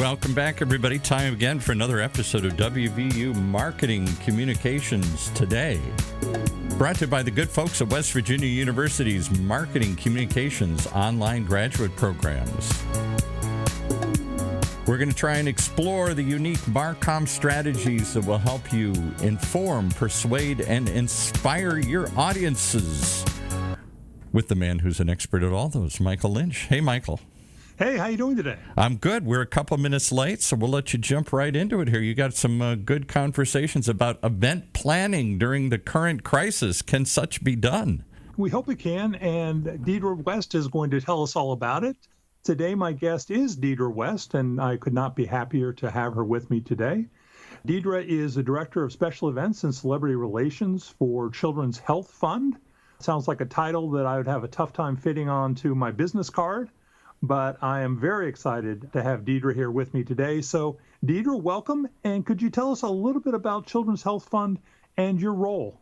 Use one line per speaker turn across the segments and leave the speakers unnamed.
Welcome back, everybody. Time again for another episode of WVU Marketing Communications Today. Brought to you by the good folks at West Virginia University's Marketing Communications online graduate programs. We're going to try and explore the unique MarComm strategies that will help you inform, persuade, and inspire your audiences with the man who's an expert at all those, Michael Lynch. Hey, Michael.
Hey, how you doing today?
I'm good. We're a couple minutes late, so we'll let you jump right into it here. You got some good conversations about event planning during the current crisis. Can such be done?
We hope it can, and Deidre West is going to tell us all about it. Today, my guest is Deidre West, and I could not be happier to have her with me today. Deidre is the Director of Special Events and Celebrity Relations for Children's Health Fund. Sounds like a title that I would have a tough time fitting onto my business card, but I am very excited to have Deidre here with me today. So, Deidre, welcome, and could you tell us a little bit about Children's Health Fund and your role?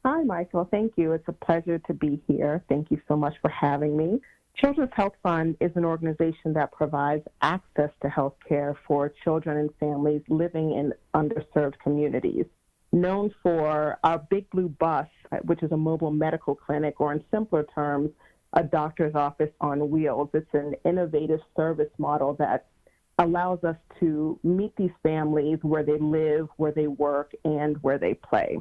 Hi, Michael. Thank you. It's a pleasure to be here. Thank you so much for having me. Children's Health Fund is an organization that provides access to health care for children and families living in underserved communities. Known for our Big Blue Bus, which is a mobile medical clinic, or in simpler terms, a doctor's office on wheels. It's an innovative service model that allows us to meet these families where they live, where they work, and where they play.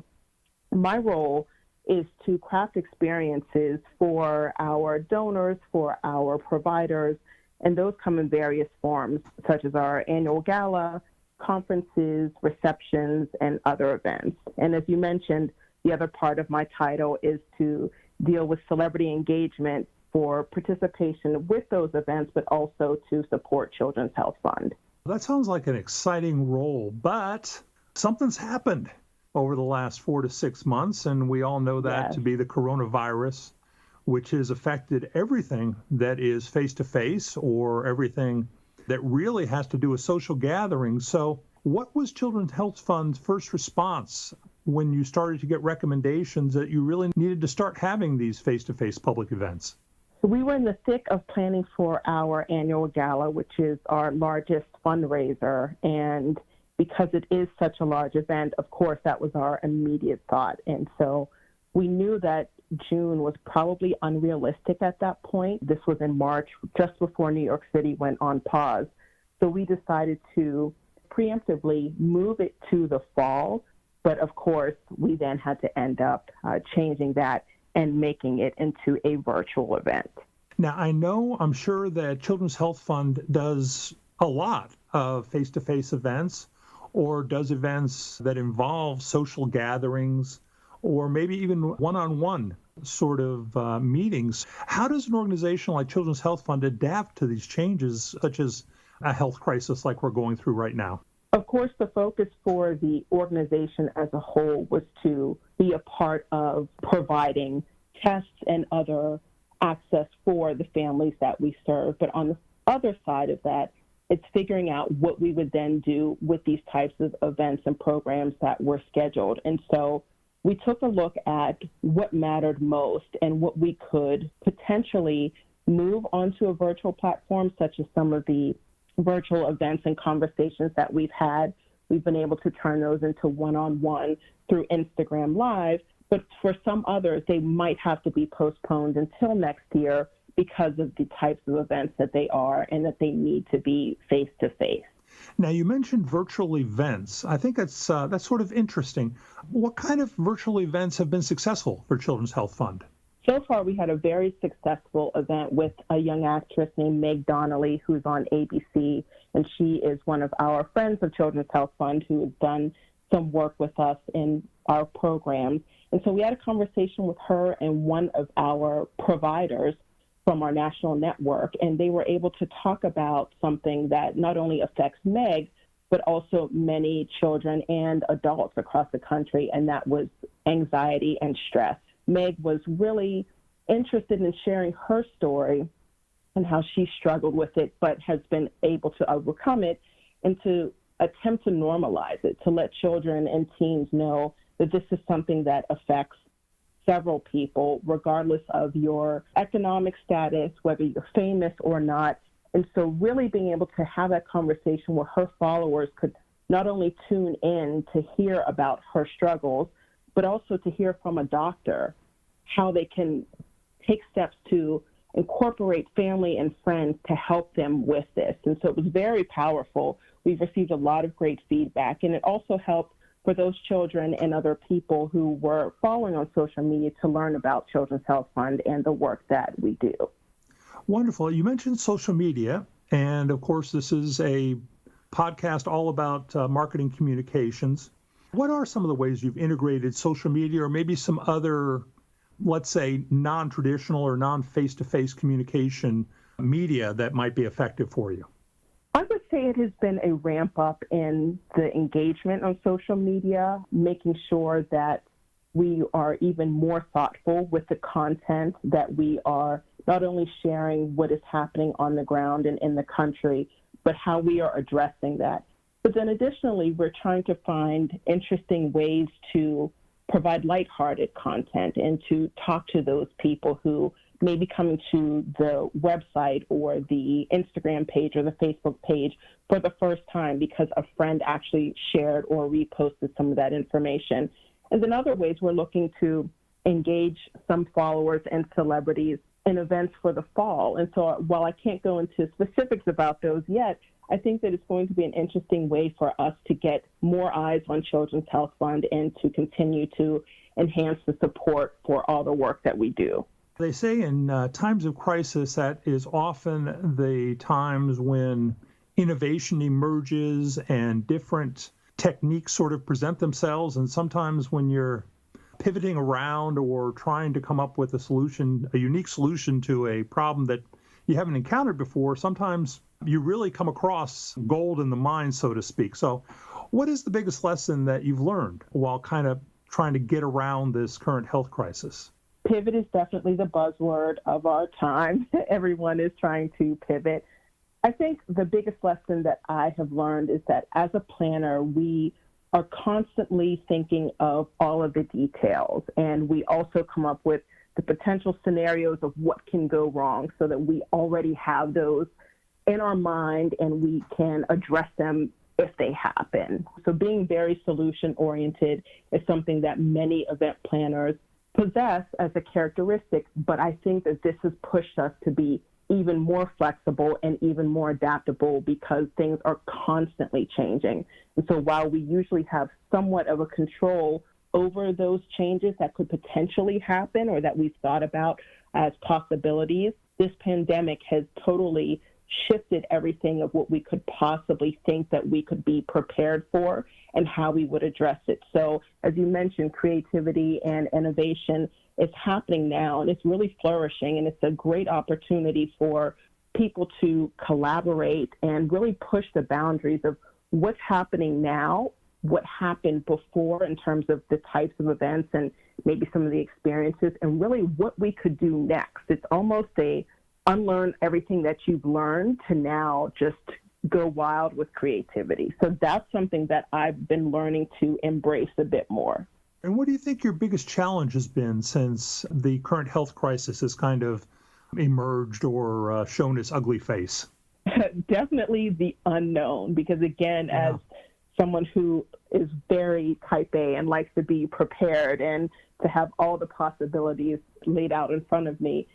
My role is to craft experiences for our donors, for our providers, and those come in various forms, such as our annual gala, conferences, receptions, and other events. And as you mentioned, the other part of my title is to deal with celebrity engagement for participation with those events, but also to support Children's Health Fund.
That sounds like an exciting role, but something's happened over the last 4 to 6 months, and we all know that to be the coronavirus, which has affected everything that is face-to-face or everything that really has to do with social gatherings. So what was Children's Health Fund's first response when you started to get recommendations that you really needed to start having these face-to-face public events?
We were in the thick of planning for our annual gala, which is our largest fundraiser, and because it is such a large event, of course, that was our immediate thought. And so we knew that June was probably unrealistic at that point. This was in March, just before New York City went on pause. So we decided to preemptively move it to the fall. But of course, we then had to end up changing that and making it into a virtual event.
Now, I'm sure that Children's Health Fund does a lot of face-to-face events, or does events that involve social gatherings, or maybe even one-on-one sort of meetings. How does an organization like Children's Health Fund adapt to these changes, such as a health crisis like we're going through right now?
Of course, the focus for the organization as a whole was to be a part of providing tests and other access for the families that we serve. But on the other side of that, it's figuring out what we would then do with these types of events and programs that were scheduled. And so we took a look at what mattered most and what we could potentially move onto a virtual platform, such as some of the virtual events and conversations that we've had. We've been able to turn those into one-on-one through Instagram Live. But for some others, they might have to be postponed until next year because of the types of events that they are and that they need to be face-to-face.
Now, you mentioned virtual events. I think that's sort of interesting. What kind of virtual events have been successful for Children's Health Fund?
So far, we had a very successful event with a young actress named Meg Donnelly, who's on ABC, and she is one of our friends of Children's Health Fund who has done some work with us in our programs. And so we had a conversation with her and one of our providers from our national network, and they were able to talk about something that not only affects Meg, but also many children and adults across the country, and that was anxiety and stress. Meg was really interested in sharing her story and how she struggled with it, but has been able to overcome it and to attempt to normalize it, to let children and teens know that this is something that affects several people, regardless of your economic status, whether you're famous or not. And so really being able to have that conversation where her followers could not only tune in to hear about her struggles, but also to hear from a doctor how they can take steps to incorporate family and friends to help them with this. And so it was very powerful. We've received a lot of great feedback, and it also helped for those children and other people who were following on social media to learn about Children's Health Fund and the work that we do.
Wonderful. You mentioned social media, and of course, this is a podcast all about marketing communications. What are some of the ways you've integrated social media or maybe some other, let's say, non-traditional or non-face-to-face communication media that might be effective for you?
I would say it has been a ramp up in the engagement on social media, making sure that we are even more thoughtful with the content that we are not only sharing what is happening on the ground and in the country, but how we are addressing that. But then additionally, we're trying to find interesting ways to provide lighthearted content and to talk to those people who may be coming to the website or the Instagram page or the Facebook page for the first time because a friend actually shared or reposted some of that information. And then other ways we're looking to engage some followers and celebrities in events for the fall. And so while I can't go into specifics about those yet, I think that it's going to be an interesting way for us to get more eyes on Children's Health Fund and to continue to enhance the support for all the work that we do.
They say in times of crisis, that is often the times when innovation emerges and different techniques sort of present themselves. And sometimes when you're pivoting around or trying to come up with a solution, a unique solution to a problem that you haven't encountered before, sometimes you really come across gold in the mine, so to speak. So what is the biggest lesson that you've learned while kind of trying to get around this current health crisis?
Pivot is definitely the buzzword of our time. Everyone is trying to pivot. I think the biggest lesson that I have learned is that as a planner, we are constantly thinking of all of the details, and we also come up with the potential scenarios of what can go wrong so that we already have those in our mind and we can address them if they happen. So being very solution-oriented is something that many event planners possess as a characteristic, but I think that this has pushed us to be even more flexible and even more adaptable because things are constantly changing. And so while we usually have somewhat of a control over those changes that could potentially happen or that we've thought about as possibilities, this pandemic has totally shifted everything of what we could possibly think that we could be prepared for and how we would address it. So as you mentioned, creativity and innovation is happening now, and it's really flourishing, and it's a great opportunity for people to collaborate and really push the boundaries of what's happening now, what happened before in terms of the types of events and maybe some of the experiences, and really what we could do next. It's almost a unlearn everything that you've learned to now just go wild with creativity. So that's something that I've been learning to embrace a bit more.
And what do you think your biggest challenge has been since the current health crisis has kind of emerged or shown its ugly face?
Definitely the unknown, because again, as someone who is very type A and likes to be prepared and to have all the possibilities laid out in front of me,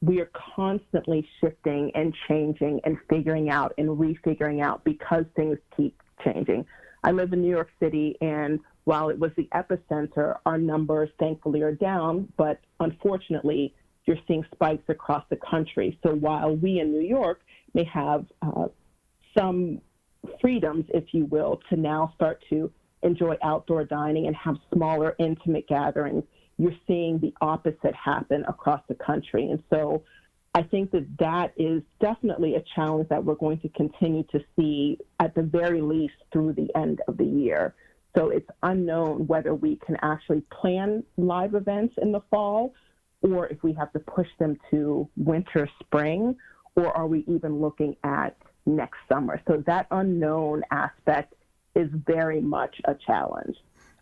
we are constantly shifting and changing and figuring out and refiguring out because things keep changing. I live in New York City, and while it was the epicenter, our numbers thankfully are down, but unfortunately, you're seeing spikes across the country. So while we in New York may have some freedoms, if you will, to now start to enjoy outdoor dining and have smaller, intimate gatherings, you're seeing the opposite happen across the country. And so I think that that is definitely a challenge that we're going to continue to see at the very least through the end of the year. So it's unknown whether we can actually plan live events in the fall or if we have to push them to winter, spring, or are we even looking at next summer? So that unknown aspect is very much a challenge.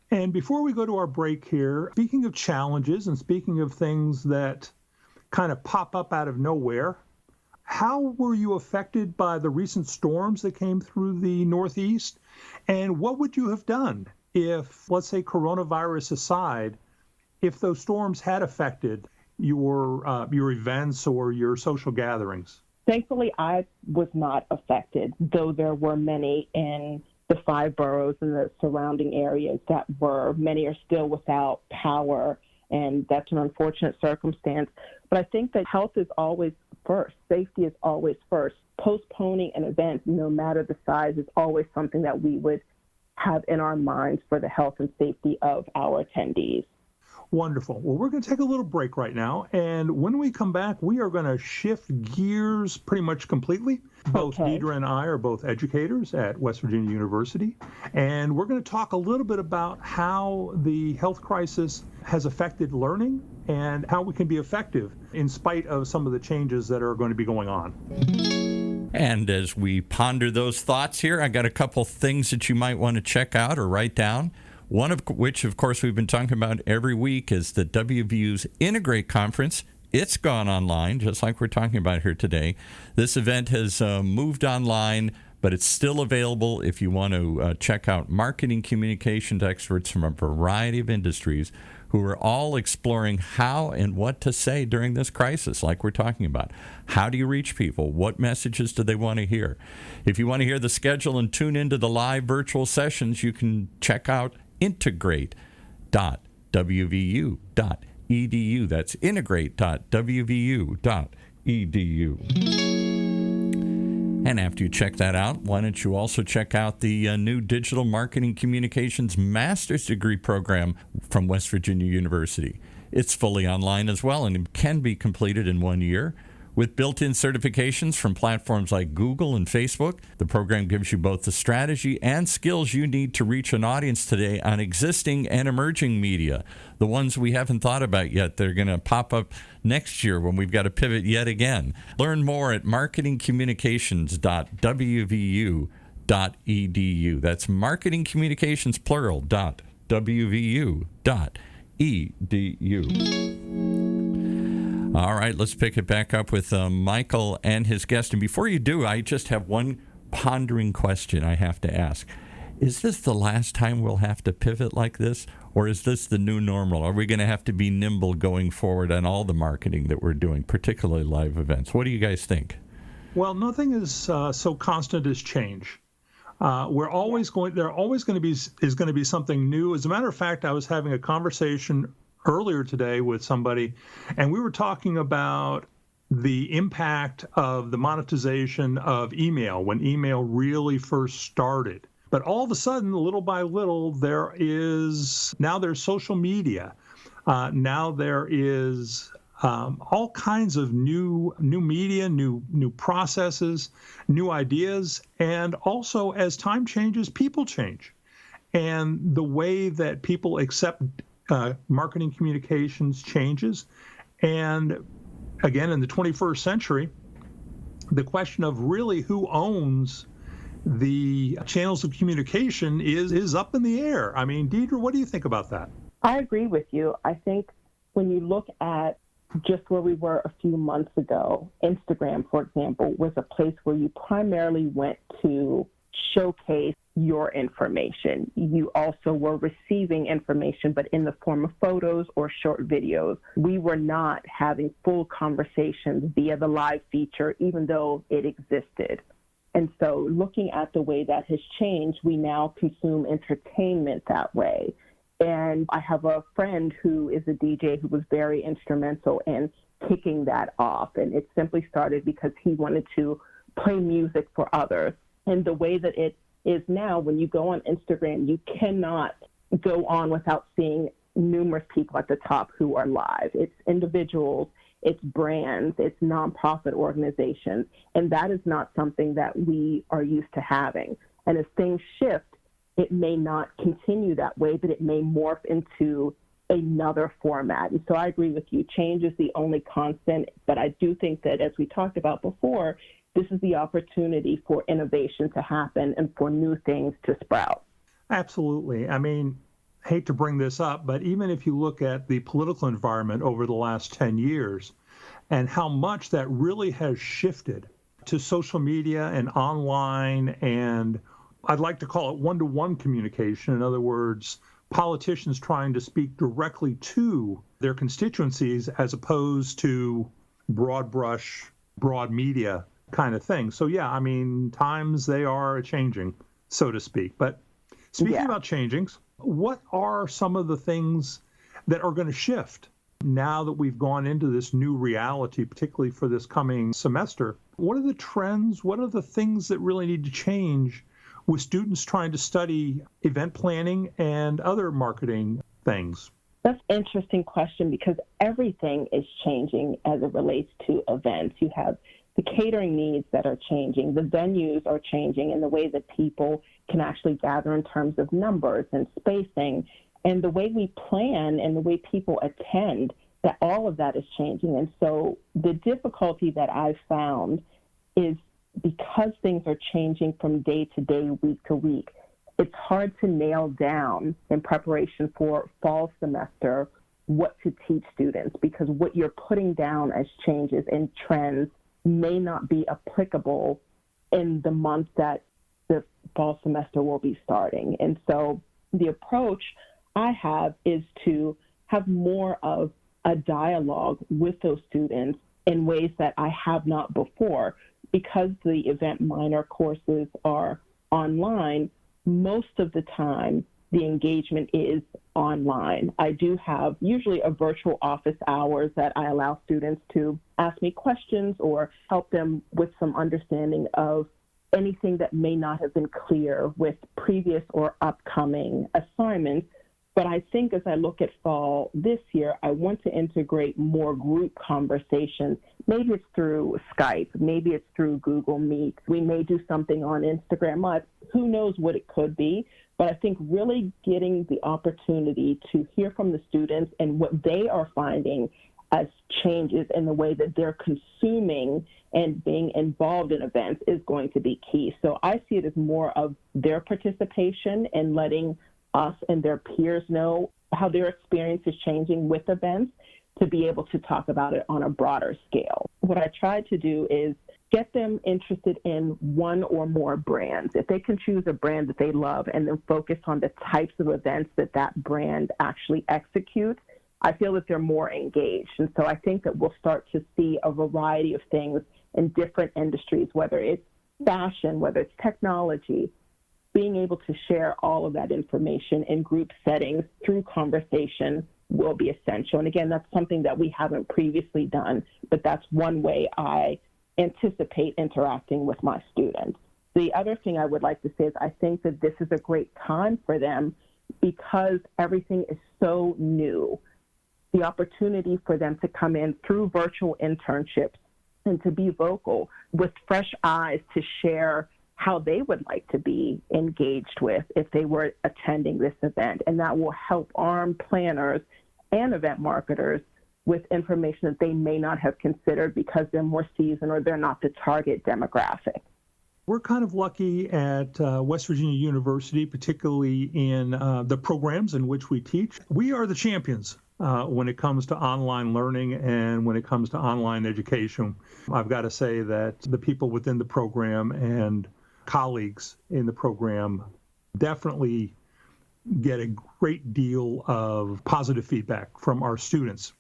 And before we go to our break here, speaking of challenges and speaking of things that kind of pop up out of nowhere, how were you affected by the recent storms that came through the Northeast? And what would you have done if, let's say, coronavirus aside, if those storms had affected your events or your social gatherings?
Thankfully, I was not affected, though there were many in the 5 boroughs and the surrounding areas many are still without power, and that's an unfortunate circumstance. But I think that health is always first. Safety is always first. Postponing an event, no matter the size, is always something that we would have in our minds for the health and safety of our attendees.
Wonderful. Well, we're going to take a little break right now. And when we come back, we are going to shift gears pretty much completely. Both Deidre and I are both educators at West Virginia University. And we're going to talk a little bit about how the health crisis has affected learning and how we can be effective in spite of some of the changes that are going to be going on.
And as we ponder those thoughts here, I got a couple things that you might want to check out or write down. One of which, of course, we've been talking about every week is the WVU's Integrate Conference. It's gone online, just like we're talking about here today. This event has moved online, but it's still available if you want to check out marketing communications experts from a variety of industries who are all exploring how and what to say during this crisis, like we're talking about. How do you reach people? What messages do they want to hear? If you want to hear the schedule and tune into the live virtual sessions, you can check out integrate.wvu.edu. That's integrate.wvu.edu. And after you check that out, why don't you also check out the new Digital Marketing Communications Master's Degree program from West Virginia University. It's fully online as well and can be completed in 1 year. With built-in certifications from platforms like Google and Facebook, the program gives you both the strategy and skills you need to reach an audience today on existing and emerging media, the ones we haven't thought about yet. They're going to pop up next year when we've got to pivot yet again. Learn more at marketingcommunications.wvu.edu. That's marketingcommunications, plural, .wvu.edu. All right, let's pick it back up with Michael and his guest. And before you do, I just have one pondering question I have to ask. Is this the last time we'll have to pivot like this, or is this the new normal? Are we going to have to be nimble going forward on all the marketing that we're doing, particularly live events? What do you guys think?
Well, nothing is so constant as change. There always going to be something new. As a matter of fact, I was having a conversation earlier today with somebody, and we were talking about the impact of the monetization of email when email really first started. But all of a sudden, little by little, there's social media. Now there is all kinds of new media, new processes, new ideas, and also as time changes, people change. And the way that people accept marketing communications changes. And again, in the 21st century, the question of really who owns the channels of communication is up in the air. I mean, Deidre, what do you think about that?
I agree with you. I think when you look at just where we were a few months ago, Instagram, for example, was a place where you primarily went to showcase your information. You also were receiving information, but in the form of photos or short videos. We were not having full conversations via the live feature, even though it existed. And so looking at the way that has changed, we now consume entertainment that way. And I have a friend who is a DJ who was very instrumental in kicking that off. And it simply started because he wanted to play music for others. And the way that it is now, when you go on Instagram, you cannot go on without seeing numerous people at the top who are live. It's individuals, it's brands, it's nonprofit organizations, and that is not something that we are used to having. And as things shift, it may not continue that way, but it may morph into another format. And so I agree with you. Change is the only constant, but I do think that, as we talked about before, this is the opportunity for innovation to happen and for new things to sprout.
Absolutely. I mean, I hate to bring this up, but even if you look at the political environment over the last 10 years, and how much that really has shifted to social media and online, and I'd like to call it one-to-one communication. In other words, politicians trying to speak directly to their constituencies as opposed to broad brush, broad media kind of thing. So yeah, I mean, times they are changing, so to speak. But speaking about changings, what are some of the things that are going to shift now that we've gone into this new reality, particularly for this coming semester? What are the trends? What are the things that really need to change with students trying to study event planning and other marketing things?
That's an interesting question because everything is changing as it relates to events. You have the catering needs that are changing, the venues are changing, and the way that people can actually gather in terms of numbers and spacing, and the way we plan and the way people attend, that all of that is changing. And so the difficulty that I've found is because things are changing from day to day, week to week, it's hard to nail down in preparation for fall semester what to teach students, because what you're putting down as changes and trends may not be applicable in the month that the fall semester will be starting. And so the approach I have is to have more of a dialogue with those students in ways that I have not before. Because the event minor courses are online, most of the time the engagement is online. I do have usually a virtual office hours that I allow students to ask me questions or help them with some understanding of anything that may not have been clear with previous or upcoming assignments. But I think as I look at fall this year, I want to integrate more group conversations. Maybe it's through Skype, maybe it's through Google Meet. We may do something on Instagram Live. Who knows what it could be? But I think really getting the opportunity to hear from the students and what they are finding as changes in the way that they're consuming and being involved in events is going to be key. So I see it as more of their participation and letting us and their peers know how their experience is changing with events to be able to talk about it on a broader scale. What I try to do is get them interested in one or more brands. If they can choose a brand that they love and then focus on the types of events that that brand actually executes, I feel that they're more engaged. And so I think that we'll start to see a variety of things in different industries, whether it's fashion, whether it's technology. Being able to share all of that information in group settings through conversation will be essential. And again, that's something that we haven't previously done, but that's one way I anticipate interacting with my students. The other thing I would like to say is I think that this is a great time for them because everything is so new. The opportunity for them to come in through virtual internships and to be vocal with fresh eyes to share how they would like to be engaged with if they were attending this event. And that will help arm planners and event marketers with information that they may not have considered because they're more seasoned or they're not the target demographic.
We're kind of lucky at West Virginia University, particularly in the programs in which we teach. We are the champions when it comes to online learning and when it comes to online education. I've got to say that the people within the program and colleagues in the program definitely get a great deal of positive feedback from our students,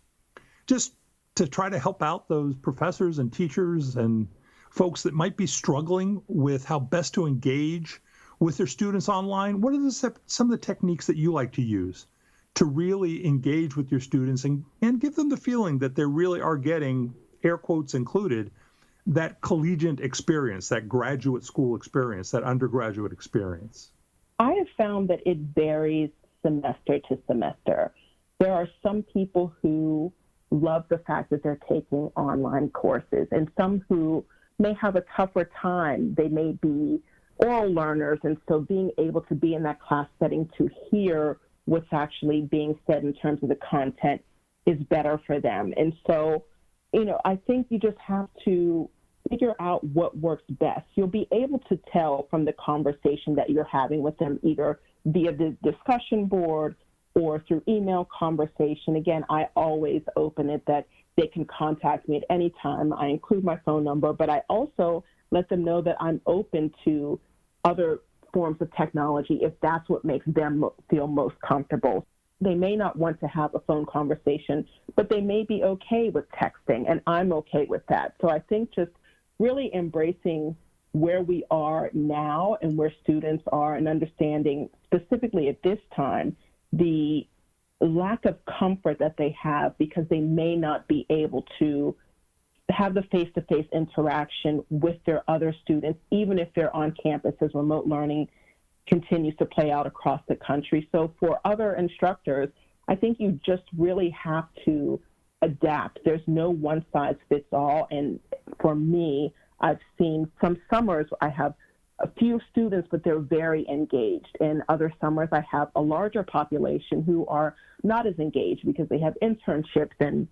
just to try to help out those professors and teachers and folks that might be struggling with how best to engage with their students online. What are some of the techniques that you like to use to really engage with your students and give them the feeling that they really are getting, air quotes included, that collegiate experience, that graduate school experience, that undergraduate experience?
I have found that it varies semester to semester. There are some people who love the fact that they're taking online courses and some who may have a tougher time. They may be oral learners, and so being able to be in that class setting to hear what's actually being said in terms of the content is better for them. And so, I think you just have to figure out what works best. You'll be able to tell from the conversation that you're having with them, either via the discussion board or through email conversation. Again, I always open it that they can contact me at any time. I include my phone number, but I also let them know that I'm open to other forms of technology if that's what makes them feel most comfortable. They may not want to have a phone conversation, but they may be okay with texting, and I'm okay with that. So I think just really embracing where we are now and where students are, and understanding specifically at this time the lack of comfort that they have because they may not be able to have the face-to-face interaction with their other students, even if they're on campus, as remote learning continues to play out across the country. So for other instructors, I think you just really have to adapt. There's no one-size-fits-all. And for me, I've seen some summers I have a few students, but they're very engaged. And other summers I have a larger population who are not as engaged because they have internships and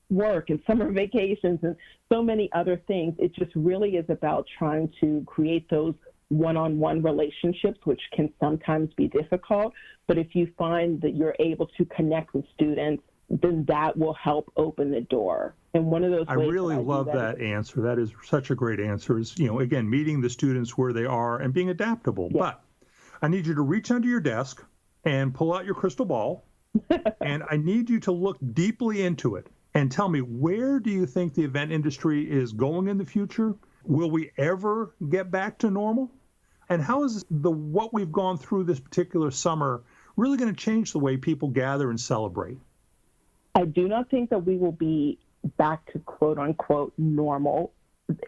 work and summer vacations and so many other things. It just really is about trying to create those one-on-one relationships, which can sometimes be difficult. But if you find that you're able to connect with students, then that will help open the door. And one of those
I really love that answer. That is such a great answer. Is, again, meeting the students where they are and being adaptable. Yeah. But I need you to reach under your desk and pull out your crystal ball, and I need you to look deeply into it and tell me, where do you think the event industry is going in the future? Will we ever get back to normal? And how is what we've gone through this particular summer really going to change the way people gather and celebrate?
I do not think that we will be back to quote unquote normal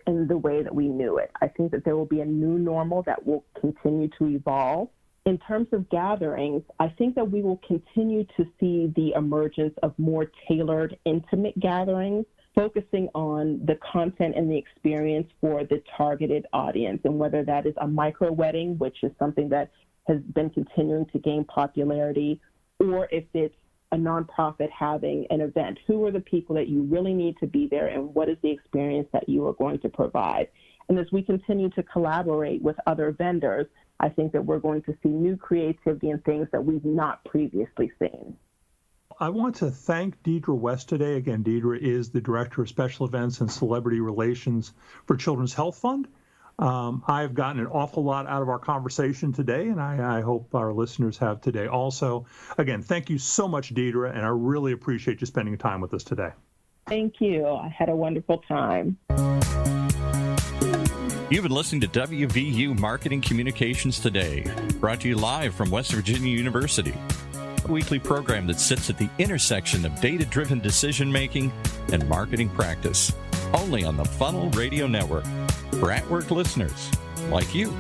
in the way that we knew it. I think that there will be a new normal that will continue to evolve. In terms of gatherings, I think that we will continue to see the emergence of more tailored, intimate gatherings, focusing on the content and the experience for the targeted audience, and whether that is a micro wedding, which is something that has been continuing to gain popularity, or if it's a nonprofit having an event. Who are the people that you really need to be there, and what is the experience that you are going to provide? And as we continue to collaborate with other vendors, I think that we're going to see new creativity and things that we've not previously seen.
I want to thank Deidre West today. Again, Deidre is the Director of Special Events and Celebrity Relations for Children's Health Fund. I've gotten an awful lot out of our conversation today, and I hope our listeners have today also. Again, thank you so much, Deidre, and I really appreciate you spending time with us today.
Thank you. I had a wonderful time.
You've been listening to WVU Marketing Communications Today, brought to you live from West Virginia University, a weekly program that sits at the intersection of data-driven decision-making and marketing practice, only on the Funnel Radio Network, for at-work listeners like you.